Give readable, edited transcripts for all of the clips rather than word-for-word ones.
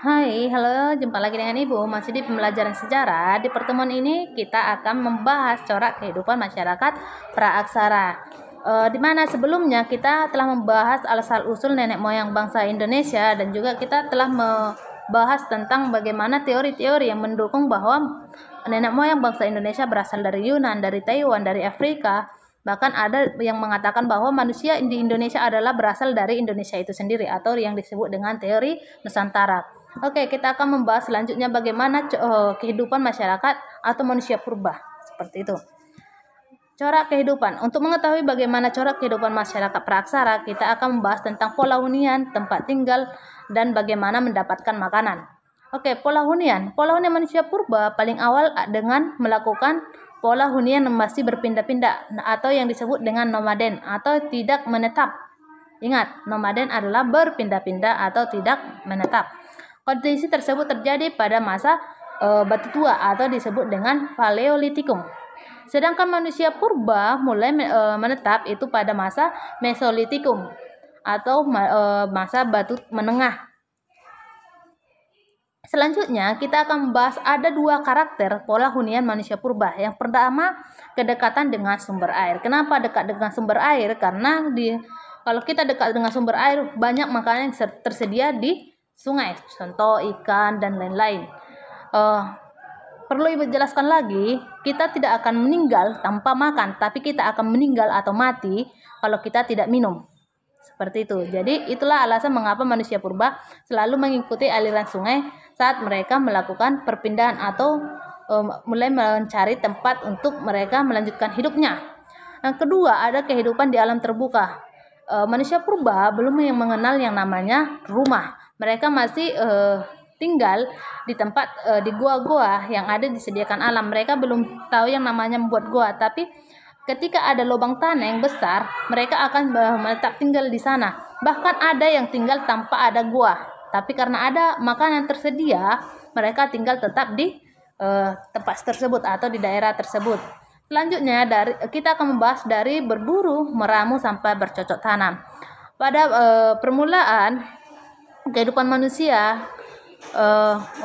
Hai, halo, jumpa lagi dengan Ibu. Masih di pembelajaran sejarah. Di pertemuan ini kita akan membahas corak kehidupan masyarakat praaksara. Di mana sebelumnya kita telah membahas asal-usul nenek moyang bangsa Indonesia dan juga kita telah membahas tentang bagaimana teori-teori yang mendukung bahwa nenek moyang bangsa Indonesia berasal dari Yunan, dari Taiwan, dari Afrika. Bahkan ada yang mengatakan bahwa manusia di Indonesia adalah berasal dari Indonesia itu sendiri atau yang disebut dengan teori Nusantara. Oke, kita akan membahas selanjutnya bagaimana kehidupan masyarakat atau manusia purba. Seperti itu. Corak kehidupan. Untuk mengetahui bagaimana corak kehidupan masyarakat praaksara, kita akan membahas tentang pola hunian, tempat tinggal, dan bagaimana mendapatkan makanan. Oke, pola hunian. Pola hunian manusia purba paling awal dengan melakukan pola hunian yang masih berpindah-pindah atau yang disebut dengan nomaden atau tidak menetap. Ingat, nomaden adalah berpindah-pindah atau tidak menetap. Kondisi tersebut terjadi pada masa batu tua atau disebut dengan Paleolitikum. Sedangkan manusia purba mulai menetap itu pada masa Mesolitikum atau masa batu menengah. Selanjutnya kita akan membahas ada dua karakter pola hunian manusia purba. Yang pertama, kedekatan dengan sumber air. Kenapa dekat dengan sumber air? Karena kalau kita dekat dengan sumber air, banyak makanan yang tersedia di sungai, contoh ikan dan lain-lain. Perlu Ibu jelaskan lagi, kita tidak akan meninggal tanpa makan, tapi kita akan meninggal atau mati kalau kita tidak minum. Seperti itu. Jadi itulah alasan mengapa manusia purba selalu mengikuti aliran sungai saat mereka melakukan perpindahan atau mulai mencari tempat untuk mereka melanjutkan hidupnya. Yang kedua, ada kehidupan di alam terbuka. Manusia purba belum yang mengenal yang namanya rumah. Mereka masih tinggal di tempat di gua-gua yang ada disediakan alam. Mereka belum tahu yang namanya membuat gua, tapi ketika ada lubang tanah yang besar, mereka akan menetap tinggal di sana. Bahkan ada yang tinggal tanpa ada gua, tapi karena ada makanan tersedia, mereka tinggal tetap di tempat tersebut atau di daerah tersebut. Selanjutnya kita akan membahas dari berburu, meramu sampai bercocok tanam. Pada permulaan kehidupan manusia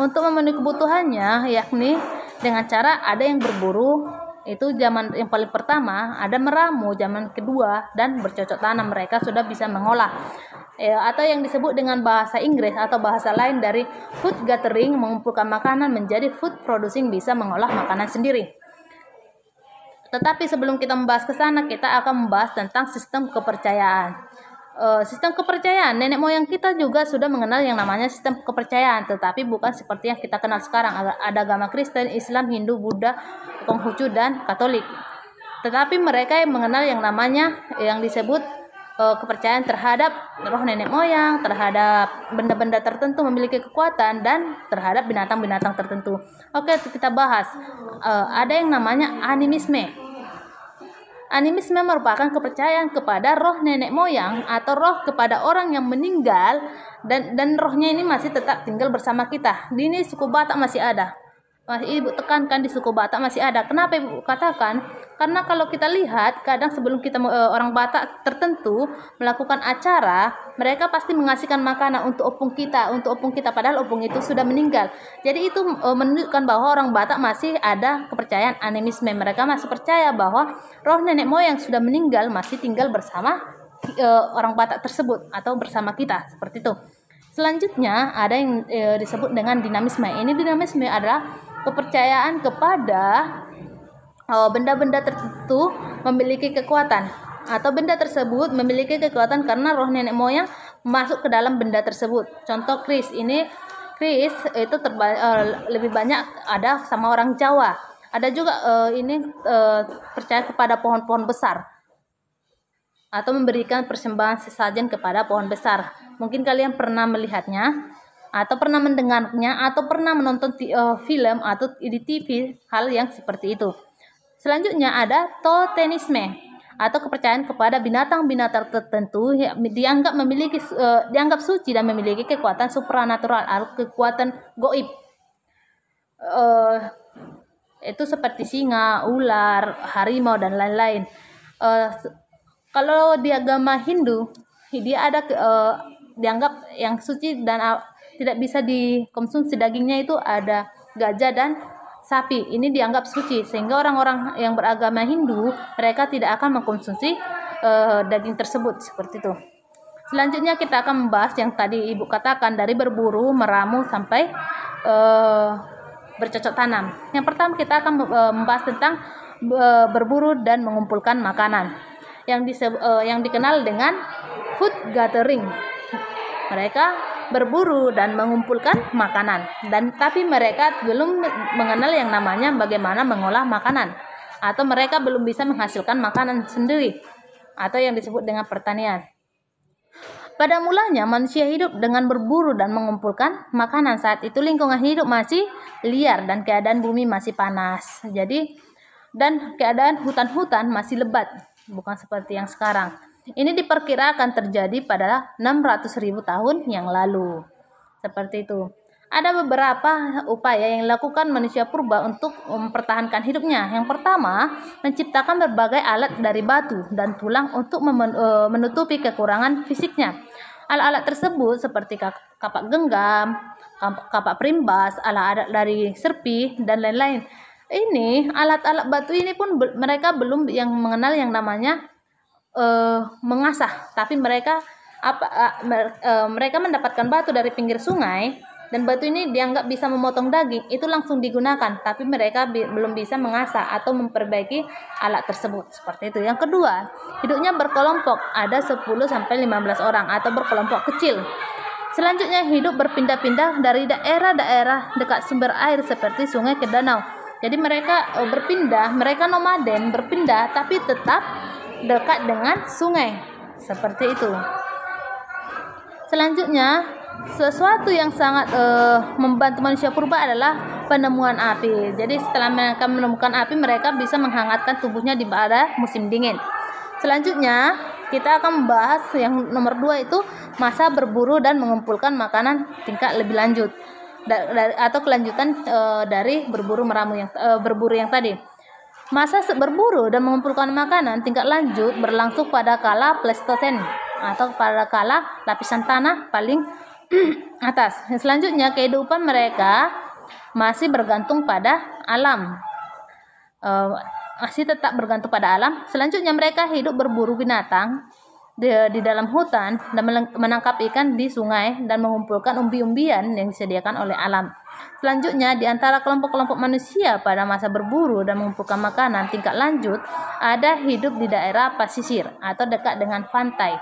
untuk memenuhi kebutuhannya, yakni dengan cara ada yang berburu, itu zaman yang paling pertama, ada meramu zaman kedua, dan bercocok tanam. Mereka sudah bisa mengolah atau yang disebut dengan bahasa Inggris atau bahasa lain dari food gathering, mengumpulkan makanan menjadi food producing, bisa mengolah makanan sendiri. Tetapi sebelum kita membahas ke sana, kita akan membahas tentang sistem kepercayaan. Sistem kepercayaan, nenek moyang kita juga sudah mengenal yang namanya sistem kepercayaan, tetapi bukan seperti yang kita kenal sekarang. Ada agama Kristen, Islam, Hindu, Buddha, Konghucu, dan Katolik. Tetapi mereka yang mengenal yang namanya yang disebut kepercayaan terhadap roh nenek moyang, terhadap benda-benda tertentu memiliki kekuatan, dan terhadap binatang-binatang tertentu. Oke, kita bahas. Ada yang namanya animisme. Animisme merupakan kepercayaan kepada roh nenek moyang atau roh kepada orang yang meninggal dan rohnya ini masih tetap tinggal bersama kita. Di ini suku Batak masih ada. Ibu tekankan di suku Batak masih ada. Kenapa Ibu katakan? Karena kalau kita lihat, kadang sebelum kita orang Batak tertentu melakukan acara, mereka pasti mengasihkan makanan untuk opung kita, padahal opung itu sudah meninggal. Jadi itu menunjukkan bahwa orang Batak masih ada kepercayaan animisme. Mereka masih percaya bahwa roh nenek moyang sudah meninggal masih tinggal bersama orang Batak tersebut atau bersama kita, seperti itu. Selanjutnya ada yang disebut dengan dinamisme. Ini dinamisme adalah kepercayaan kepada benda-benda tertentu memiliki kekuatan atau benda tersebut memiliki kekuatan karena roh nenek moyang masuk ke dalam benda tersebut. Contoh kris itu lebih banyak ada sama orang Jawa. Ada juga percaya kepada pohon-pohon besar atau memberikan persembahan sesajen kepada pohon besar. Mungkin kalian pernah melihatnya atau pernah mendengarnya atau pernah menonton film atau di TV hal yang seperti itu. Selanjutnya ada totemisme atau kepercayaan kepada binatang-binatang tertentu yang dianggap suci dan memiliki kekuatan supranatural atau kekuatan goib. Itu seperti singa, ular, harimau, dan lain-lain. Kalau di agama Hindu, dia ada dianggap yang suci dan tidak bisa dikonsumsi dagingnya itu ada gajah dan sapi. Ini dianggap suci sehingga orang-orang yang beragama Hindu mereka tidak akan mengkonsumsi daging tersebut seperti itu. Selanjutnya kita akan membahas yang tadi Ibu katakan dari berburu, meramu sampai bercocok tanam. Yang pertama kita akan membahas tentang berburu dan mengumpulkan makanan yang dikenal dengan food gathering. Mereka berburu dan mengumpulkan makanan tapi mereka belum mengenal yang namanya bagaimana mengolah makanan, atau mereka belum bisa menghasilkan makanan sendiri atau yang disebut dengan pertanian. Pada mulanya manusia hidup dengan berburu dan mengumpulkan makanan. Saat itu lingkungan hidup masih liar dan keadaan bumi masih panas. Dan keadaan hutan-hutan masih lebat, bukan seperti yang sekarang. Ini diperkirakan terjadi pada 600.000 tahun yang lalu. Seperti itu. Ada beberapa upaya yang dilakukan manusia purba untuk mempertahankan hidupnya. Yang pertama, menciptakan berbagai alat dari batu dan tulang untuk menutupi kekurangan fisiknya. Alat-alat tersebut seperti kapak genggam, kapak perimbas, alat-alat dari serpi, dan lain-lain. Ini alat-alat batu ini pun mereka belum yang mengenal yang namanya mengasah, tapi mereka mendapatkan batu dari pinggir sungai. Dan batu ini dianggap bisa memotong daging, itu langsung digunakan, tapi mereka belum bisa mengasah atau memperbaiki alat tersebut. Seperti itu. Yang kedua, hidupnya berkelompok, ada 10-15 orang atau berkelompok kecil. Selanjutnya hidup berpindah-pindah dari daerah-daerah dekat sumber air seperti sungai ke danau. Jadi mereka berpindah, mereka nomaden, berpindah tapi tetap dekat dengan sungai. Seperti itu. Selanjutnya, sesuatu yang sangat membantu manusia purba adalah penemuan api. Jadi setelah mereka menemukan api, mereka bisa menghangatkan tubuhnya di pada musim dingin. Selanjutnya kita akan membahas yang nomor 2, itu masa berburu dan mengumpulkan makanan tingkat lebih lanjut atau kelanjutan dari berburu yang tadi. Masa berburu dan mengumpulkan makanan tingkat lanjut berlangsung pada kala Pleistosen atau pada kala lapisan tanah paling atas. Selanjutnya kehidupan mereka masih bergantung pada alam, masih tetap bergantung pada alam. Selanjutnya mereka hidup berburu binatang di dalam hutan dan menangkap ikan di sungai dan mengumpulkan umbi-umbian yang disediakan oleh alam. Selanjutnya di antara kelompok-kelompok manusia pada masa berburu dan mengumpulkan makanan tingkat lanjut ada hidup di daerah pasisir atau dekat dengan pantai.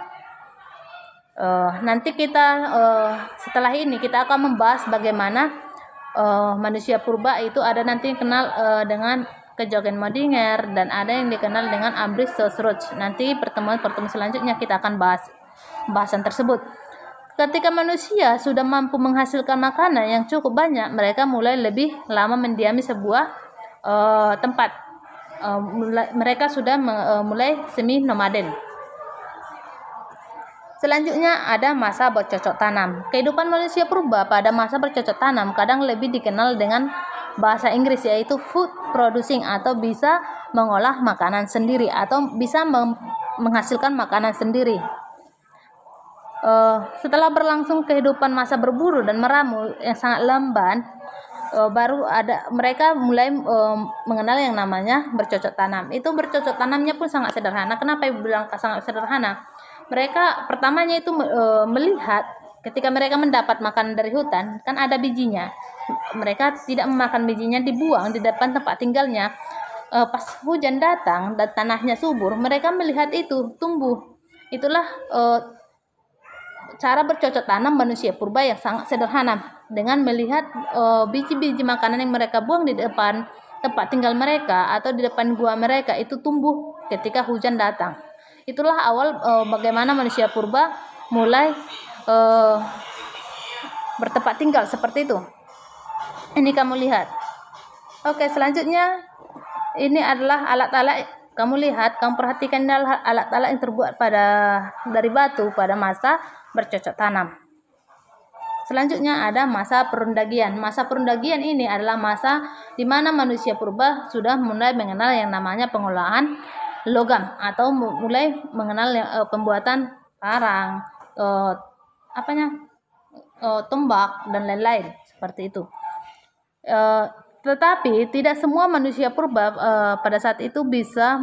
Nanti kita setelah ini kita akan membahas bagaimana manusia purba itu ada nanti yang kenal dengan Kejogen Modinger dan ada yang dikenal dengan Ambris Sosroch. Nanti pertemuan selanjutnya kita akan bahas bahasan tersebut. Ketika manusia sudah mampu menghasilkan makanan yang cukup banyak, mereka mulai lebih lama mendiami sebuah tempat. Mereka sudah mulai semi nomaden. Selanjutnya ada masa bercocok tanam. Kehidupan manusia purba pada masa bercocok tanam kadang lebih dikenal dengan bahasa Inggris, yaitu food producing, atau bisa mengolah makanan sendiri atau bisa menghasilkan makanan sendiri. Setelah berlangsung kehidupan masa berburu dan meramu yang sangat lamban, baru ada mereka mulai mengenal yang namanya bercocok tanam. Itu bercocok tanamnya pun sangat sederhana. Kenapa Ibu bilang sangat sederhana? Mereka pertamanya itu melihat ketika mereka mendapat makanan dari hutan, kan ada bijinya. Mereka tidak memakan bijinya, dibuang di depan tempat tinggalnya. Pas hujan datang dan tanahnya subur, mereka melihat itu tumbuh. Itulah cara bercocok tanam manusia purba yang sangat sederhana, dengan melihat biji-biji makanan yang mereka buang di depan tempat tinggal mereka atau di depan gua mereka itu tumbuh ketika hujan datang. Itulah awal bagaimana manusia purba mulai bertempat tinggal seperti itu. Ini kamu lihat. Oke, selanjutnya ini adalah alat-alat. Kamu lihat, kamu perhatikan adalah alat-alat yang terbuat dari batu pada masa bercocok tanam. Selanjutnya ada masa perundagian. Masa perundagian ini adalah masa di mana manusia purba sudah mulai mengenal yang namanya pengolahan logam atau mulai mengenal pembuatan parang, tombak dan lain-lain seperti itu. Tetapi tidak semua manusia purba pada saat itu bisa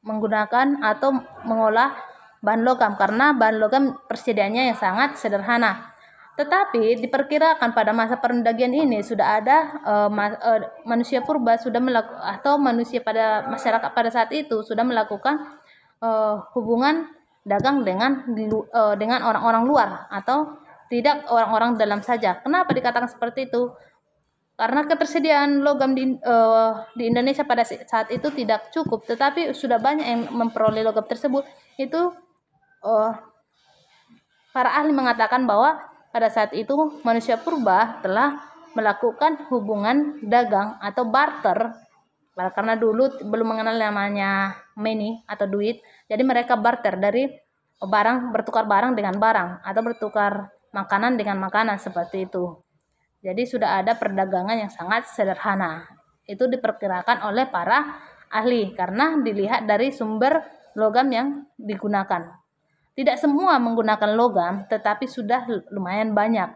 menggunakan atau mengolah bahan logam karena bahan logam persediaannya yang sangat sederhana. Tetapi diperkirakan pada masa pendakian ini sudah ada manusia purba sudah melakukan atau manusia pada masyarakat pada saat itu sudah melakukan hubungan dagang dengan orang-orang luar atau tidak orang-orang dalam saja. Kenapa dikatakan seperti itu? Karena ketersediaan logam di Indonesia pada saat itu tidak cukup, tetapi sudah banyak yang memperoleh logam tersebut. Itu para ahli mengatakan bahwa pada saat itu manusia purba telah melakukan hubungan dagang atau barter, karena dulu belum mengenal namanya money atau duit. Jadi mereka barter dari barang, bertukar barang dengan barang atau bertukar makanan dengan makanan seperti itu. Jadi sudah ada perdagangan yang sangat sederhana. Itu diperkirakan oleh para ahli karena dilihat dari sumber logam yang digunakan. Tidak semua menggunakan logam, tetapi sudah lumayan banyak.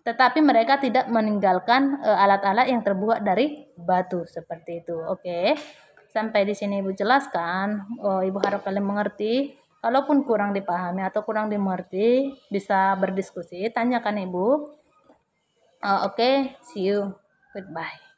Tetapi mereka tidak meninggalkan alat-alat yang terbuat dari batu seperti itu. Oke, sampai di sini Ibu jelaskan. Ibu harap kalian mengerti. Kalaupun kurang dipahami atau kurang dimengerti, bisa berdiskusi, tanyakan Ibu. Okay, see you. Goodbye.